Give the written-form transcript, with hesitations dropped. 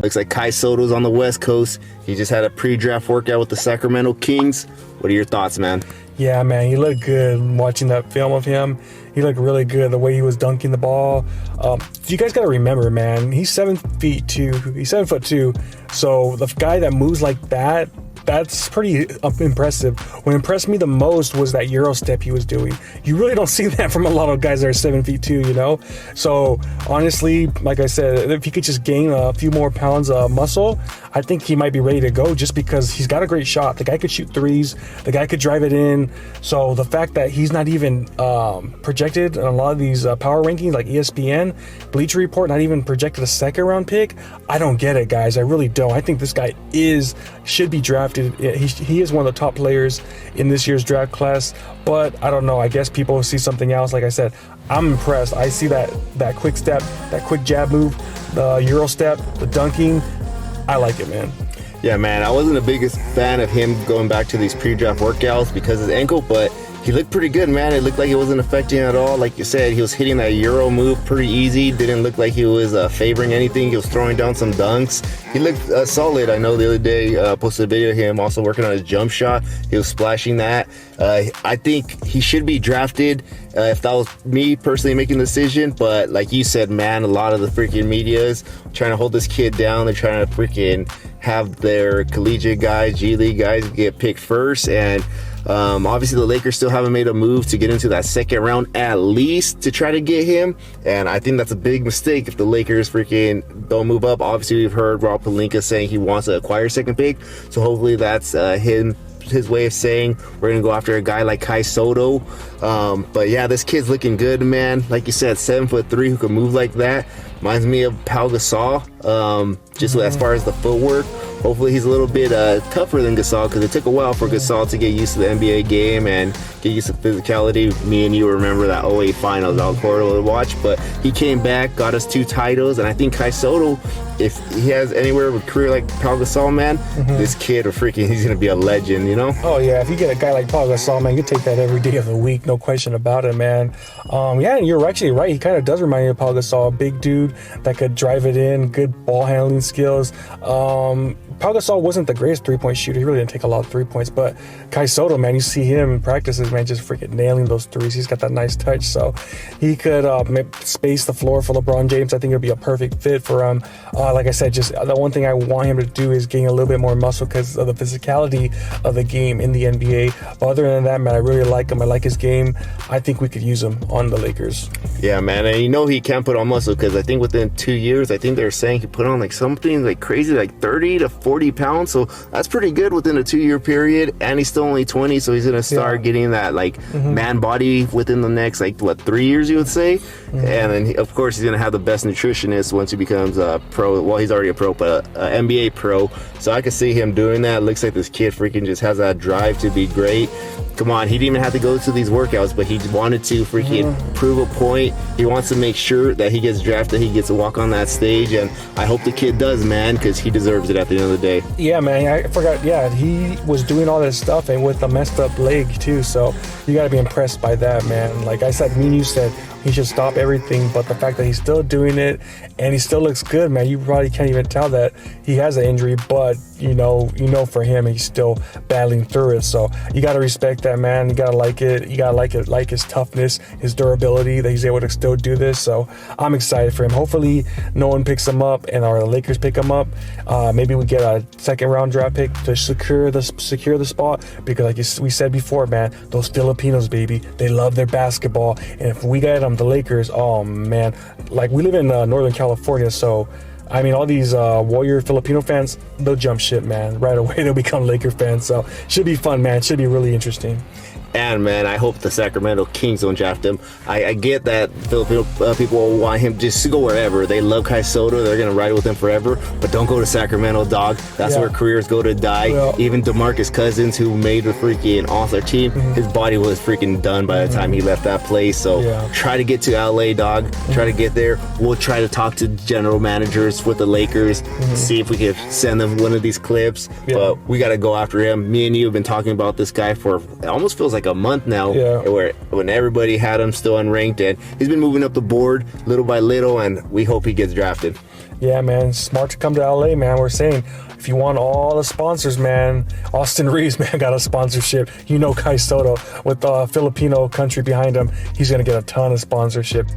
Looks like Kai Sotto's on the West Coast. He just had a pre-draft workout with the Sacramento Kings. What are your thoughts, man? Yeah, man, he looked good watching that film of him. He looked really good, the way he was dunking the ball. You guys got to remember, man, he's 7'2". He's 7'2". So the guy that moves like that, that's pretty impressive. What impressed me the most was that Euro step he was doing. You really don't see that from a lot of guys that are 7'2", you know? So honestly, like I said, if he could just gain a few more pounds of muscle, I think he might be ready to go, just because he's got a great shot. The guy could shoot threes. The guy could drive it in. So the fact that he's not even projected on a lot of these power rankings like ESPN, Bleacher Report, not even projected a second round pick, I don't get it, guys. I really don't. I think this guy should be drafted. He is one of the top players in this year's draft class, but I don't know. I guess people see something else. Like I said, I'm impressed. I see that quick step, that quick jab move, the Euro step, the dunking. I like it, man. Yeah, man, I wasn't the biggest fan of him going back to these pre-draft workouts because of his ankle, but he looked pretty good, man. It looked like it wasn't affecting at all. Like you said, he was hitting that Euro move pretty easy. Didn't look like he was favoring anything. He was throwing down some dunks. He looked solid. I know the other day posted a video of him also working on his jump shot. He was splashing that. I think he should be drafted if that was me personally making the decision. But like you said, man, a lot of the freaking media is trying to hold this kid down. They're trying to freaking have their collegiate guys, G League guys get picked first. And obviously the Lakers still haven't made a move to get into that second round at least to try to get him, and I think that's a big mistake if the Lakers freaking don't move up. Obviously we've heard Rob Pelinka saying he wants to acquire second pick, so hopefully that's his way of saying we're gonna go after a guy like Kai Sotto. But yeah, this kid's looking good, man. Like you said, 7'3", who can move like that. Reminds me of Pau Gasol, just as far as the footwork. Hopefully he's a little bit tougher than Gasol, because it took a while for Gasol to get used to the NBA game and get used to physicality. Me and you remember that 08 finals, that was horrible to watch, but he came back, got us 2 titles, and I think Kai Sotto, if he has anywhere with a career like Pau Gasol, man, this kid he's gonna be a legend, you know? Oh yeah, if you get a guy like Pau Gasol, man, you take that every day of the week, no question about it, man. Yeah, and you're actually right. He kind of does remind me of Pau Gasol, a big dude that could drive it in, good ball handling skills. Pau Gasol wasn't the greatest three-point shooter. He really didn't take a lot of 3 points, but Kai Sotto, man, you see him in practices, man, just freaking nailing those threes. He's got that nice touch, so he could space the floor for LeBron James. I think it would be a perfect fit for him. Like I said, just the one thing I want him to do is gain a little bit more muscle because of the physicality of the game in the NBA. But other than that, man, I really like him. I like his game. I think we could use him on the Lakers. Yeah, man, and you know he can put on muscle, because I think within 2 years, I think they're saying he put on like something like crazy, like 30 to 40 pounds. So that's pretty good within a 2-year period. And he's still only 20, so he's gonna start getting that like man body within the next 3 years, you would say. And then of course he's gonna have the best nutritionist once he becomes a pro. Well, he's already a pro, but an NBA pro. So I could see him doing that. Looks like this kid freaking just has that drive to be great. Come on, he didn't even have to go to these workouts, but he wanted to freaking prove a point. He wants to make sure that he gets drafted, he gets to walk on that stage, and I hope the kid does, man, because he deserves it at the end of the day. Yeah, man, I forgot. Yeah, he was doing all this stuff and with a messed up leg too, so you got to be impressed by that, man. Like I said, me and you said he should stop everything, but the fact that he's still doing it and he still looks good, man, you probably can't even tell that he has an injury, but you know for him, he's still battling through it. So you got to respect that, man. You got to like it. You got to like his toughness, his durability, that he's able to still do this. So I'm excited for him. Hopefully no one picks him up and our Lakers pick him up. Maybe we get a second round draft pick to secure the spot, because like we said before, man, those Filipinos, baby, they love their basketball. And if we get them, the Lakers, oh man, like we live in Northern California, so I mean, all these Warrior Filipino fans, they'll jump ship, man. Right away, they'll become Laker fans. So should be fun, man. Should be really interesting. And man, I hope the Sacramento Kings don't draft him. I get that Filipino people want him just to go wherever. They love Kai Sotto. They're going to ride with him forever. But don't go to Sacramento, dog. That's where careers go to die. Yeah. Even DeMarcus Cousins, who made the freaking All-Star team, his body was freaking done by the time he left that place. So try to get to LA, dog. Try to get there. We'll try to talk to general managers with the Lakers, see if we can send them one of these clips. But we got to go after him. Me and you have been talking about this guy for, it almost feels like a month now, where when everybody had him still unranked, and he's been moving up the board little by little, and we hope he gets drafted. Yeah, man, smart to come to LA, man. We're saying if you want all the sponsors, man, Austin Reeves, man, got a sponsorship. You know, Kai Sotto with the Filipino country behind him, he's gonna get a ton of sponsorship.